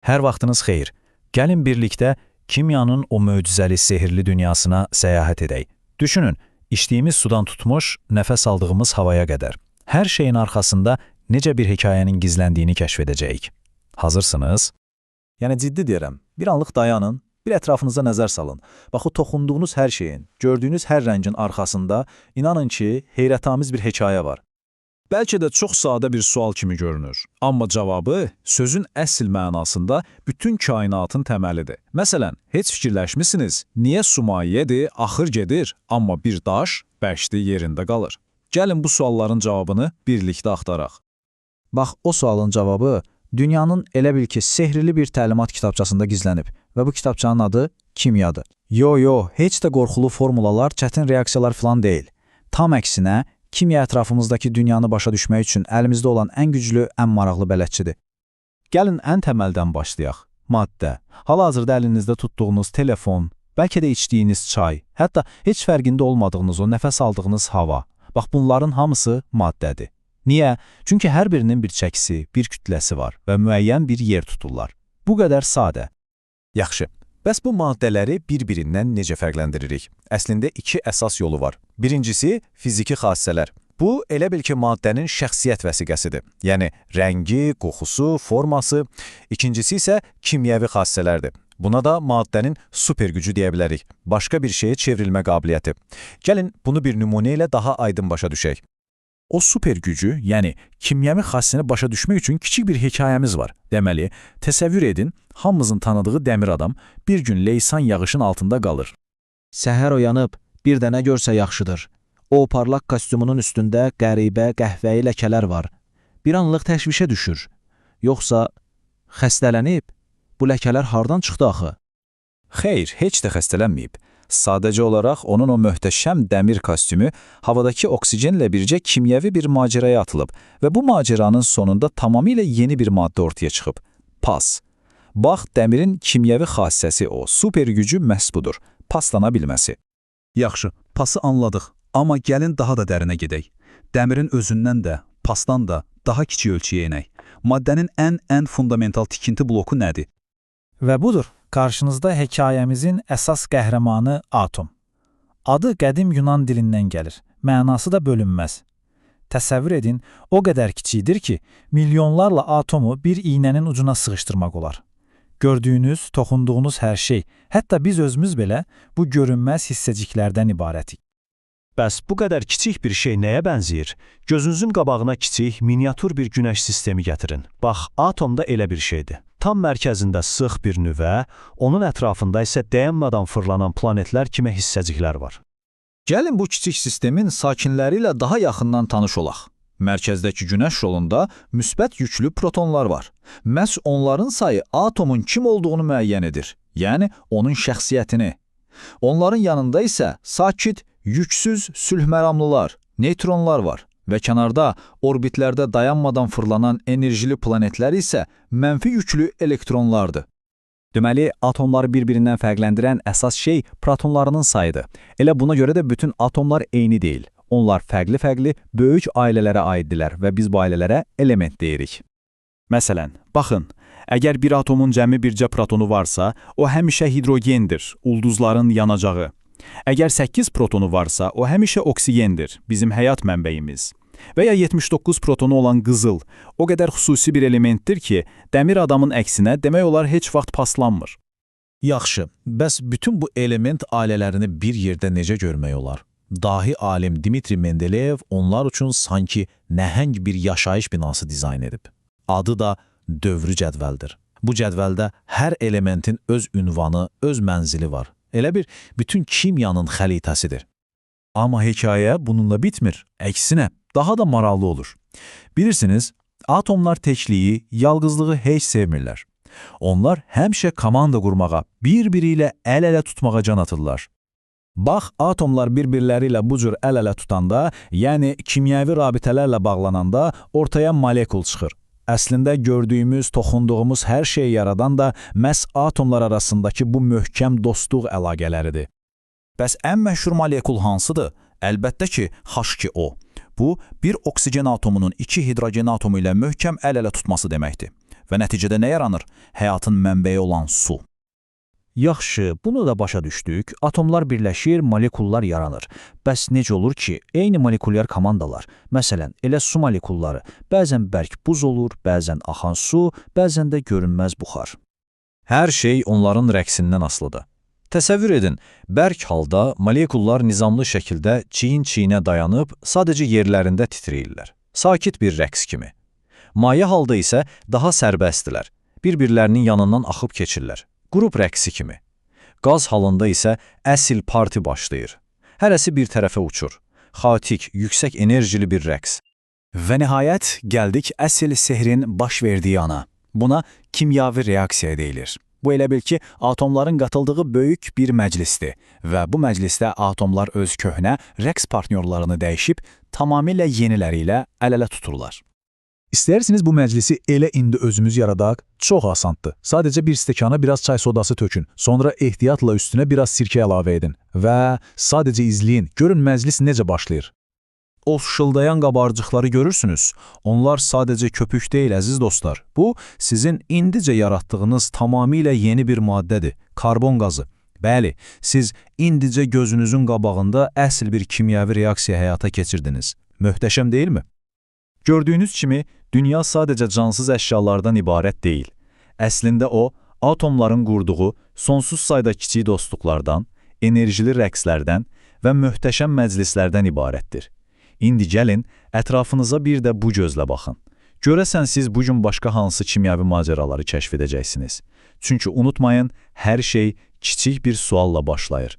Hər vaxtınız xeyir. Gəlin birlikdə kimyanın o möcüzəli, sehirli dünyasına səyahət edək. Düşünün, içdiyimiz sudan tutmuş, nəfəs aldığımız havaya qədər. Hər şeyin arxasında necə bir hekayənin gizləndiyini kəşf edəcəyik. Hazırsınız? Yəni ciddi deyirəm, bir anlıq dayanın, bir ətrafınıza nəzər salın. Bax o toxunduğunuz hər şeyin, gördüyünüz hər rəngin arxasında inanın ki, heyrətamiz bir hekayə var. Bəlkə də çox sadə bir sual kimi görünür, amma cavabı sözün əsl mənasında bütün kainatın təməlidir. Məsələn, heç fikirləşmisiniz, niyə su mayedir, axır gedir, amma bir daş bərkdir yerində qalır? Gəlin bu sualların cavabını birlikdə axtaraq. Bax, o sualın cavabı dünyanın elə bil ki, sehrli bir təlimat kitabçasında gizlənib və bu kitabçanın adı kimyadır. Yo, heç də qorxulu formulalar, çətin reaksiyalar falan deyil. Tam əksinə, kimya ətrafımızdakı dünyanı başa düşmək üçün əlimizdə olan ən güclü, ən maraqlı bələdçidir. Gəlin ən təməldən başlayaq. Maddə, hal-hazırda əlinizdə tutduğunuz telefon, bəlkə də içdiyiniz çay, hətta heç fərqində olmadığınız o nəfəs aldığınız hava. Bax, bunların hamısı maddədir. Niyə? Çünki hər birinin bir çəkisi, bir kütləsi var və müəyyən bir yer tuturlar. Bu qədər sadə. Yaxşı, bəs bu maddələri bir-birindən necə fərqləndiririk? Əslində iki əsas yolu var. Birincisi, fiziki xassələr. Bu, elə bil ki, maddənin şəxsiyyət vəsiqəsidir. Yəni, rəngi, qoxusu, forması. İkincisi isə kimyəvi xassələrdir. Buna da maddənin super gücü deyə bilərik. Başqa bir şeyə çevrilmə qabiliyyəti. Gəlin, bunu bir nümunə ilə daha aydın başa düşək. O super gücü, yəni kimyəvi xassəni başa düşmək üçün kiçik bir hekayəmiz var. Deməli, təsəvvür edin, hamımızın tanıdığı dəmir adam bir gün leysan yağışın altında qalır. Səhər oyanıb, bir dənə görsə yaxşıdır. O parlaq kostyumunun üstündə qəribə, qəhvəyi ləkələr var. Bir anlıq təşvişə düşür. Yoxsa xəstələnib? Bu ləkələr hardan çıxdı axı? Xeyr, heç də xəstələnməyib. Sadəcə olaraq onun o möhtəşəm dəmir kostyumu havadakı oksigenlə bircə kimyəvi bir macəraya atılıb və bu macəranın sonunda tamamilə yeni bir maddə ortaya çıxıb. Pas. Bax, dəmirin kimyəvi xassəsi o, super gücü məhz budur, paslana bilməsi. Yaxşı, pası anladıq, amma gəlin daha da dərinə gedək. Dəmirin özündən də, pasdan da daha kiçik ölçüyə enək. Maddənin ən fundamental tikinti bloku nədir? Və budur, qarşınızda hekayəmizin əsas qəhrəmanı atom. Adı qədim Yunan dilindən gəlir, mənası da bölünməz. Təsəvvür edin, o qədər kiçikdir ki, milyonlarla atomu bir iynənin ucuna sığışdırmaq olar. Gördüyünüz, toxunduğunuz hər şey, hətta biz özümüz belə bu görünməz hissəciklərdən ibarətik. Bəs bu qədər kiçik bir şey nəyə bənzəyir? Gözünüzün qabağına kiçik, miniatür bir günəş sistemi gətirin. Bax, atom da elə bir şeydir. Tam mərkəzində sıx bir nüvə, onun ətrafında isə dayanmadan fırlanan planetlər kimi hissəciklər var. Gəlin bu kiçik sistemin sakinləri ilə daha yaxından tanış olaq. Mərkəzdəki günəş rolunda müsbət yüklü protonlar var. Məhz onların sayı atomun kim olduğunu müəyyən edir, yəni onun şəxsiyyətini. Onların yanında isə sakit, yüksüz sülhməramlılar, neytronlar var və kənarda orbitlərdə dayanmadan fırlanan enerjili planetlər isə mənfi yüklü elektronlardır. Deməli, atomları bir-birindən fərqləndirən əsas şey protonlarının sayıdır. Elə buna görə də bütün atomlar eyni deyil. Onlar fərqli-fərqli böyük ailələrə aiddirlər və biz bu ailələrə element deyirik. Məsələn, baxın, əgər bir atomun cəmi bircə protonu varsa, o həmişə hidrogendir, ulduzların yanacağı. Əgər 8 protonu varsa, o həmişə oksigendir, bizim həyat mənbəyimiz. Və ya 79 protonu olan qızıl, o qədər xüsusi bir elementdir ki, dəmir adamın əksinə demək olar heç vaxt paslanmır. Yaxşı, bəs bütün bu element ailələrini bir yerdə necə görmək olar? Dahi alim Dmitri Mendeleyev onlar üçün sanki nəhəng bir yaşayış binası dizayn edib. Adı da dövrü cədvəldir. Bu cədvəldə hər elementin öz ünvanı, öz mənzili var. Elə bir bütün kimyanın xəritəsidir. Amma hekayə bununla bitmir. Əksinə, daha da maraqlı olur. Bilirsiniz, atomlar təkliyi, yalqızlığı heç sevmirlər. Onlar həmişə komanda qurmağa, bir-biri ilə əl-ələ tutmağa can atırlar. Bax, atomlar bir-birləri ilə bu cür əl-ələ tutanda, yəni kimyəvi rabitələrlə bağlananda ortaya molekul çıxır. Əslində gördüyümüz, toxunduğumuz hər şeyi yaradan da məhz atomlar arasındakı bu möhkəm dostluq əlaqələridir. Bəs ən məşhur molekul hansıdır? Əlbəttə ki, H2O. Bu, bir oksigen atomunun iki hidrogen atomu ilə möhkəm əl-ələ tutması deməkdir. və nəticədə nə yaranır? Həyatın mənbəyi olan su. Yaxşı, bunu da başa düşdük. Atomlar birləşir, molekullar yaranır. Bəs necə olur ki, eyni molekulyar komandalar, məsələn, elə su molekulları, bəzən bərk buz olur, bəzən axan su, bəzən də görünməz buxar. Hər şey onların rəqsindən asılıdır. Təsəvvür edin, bərk halda molekullar nizamlı şəkildə çiyin-çiyinə dayanıb, sadəcə yerlərində titrəyirlər. Sakit bir rəqs kimi. Maye halda isə daha sərbəstdilər. Bir-birlərinin yanından axıb keçirlər. Qrup rəqsi kimi. Qaz halında isə əsl parti başlayır. Hərəsi bir tərəfə uçur. Xaotik, yüksək enerjili bir rəqs. Və nəhayət gəldik əsl sehrin baş verdiyi ana. Buna kimyavi reaksiya deyilir. Bu elə bil ki, atomların qatıldığı böyük bir məclisdir və bu məclisdə atomlar öz köhnə rəqs partnyorlarını dəyişib tamamilə yeniləri ilə əl-ələ tuturlar. İstəyirsiniz bu məclisi elə indi özümüz yaradaq? Çox asandır. Sadəcə bir stəkana biraz çay sodası tökün. Sonra ehtiyatla üstünə biraz sirkə əlavə edin. Və sadəcə izləyin, görün məclis necə başlayır. O şıldayan qabarcıqları görürsünüz. Onlar sadəcə köpük deyil, əziz dostlar. Bu, sizin indicə yaratdığınız tamamilə yeni bir maddədir. Karbon qazı. Bəli, siz indicə gözünüzün qabağında əsl bir kimyavi reaksiya həyata keçirdiniz. Möhtəşəm deyilmi? Gördüyünüz kimi, dünya sadəcə cansız əşyalardan ibarət deyil. Əslində o, atomların qurduğu sonsuz sayda kiçik dostluqlardan, enerjili rəqslərdən və möhtəşəm məclislərdən ibarətdir. İndi gəlin, ətrafınıza bir də bu gözlə baxın. Görəsən siz bu gün başqa hansı kimyavi macəraları kəşf edəcəksiniz. Çünki unutmayın, hər şey kiçik bir sualla başlayır.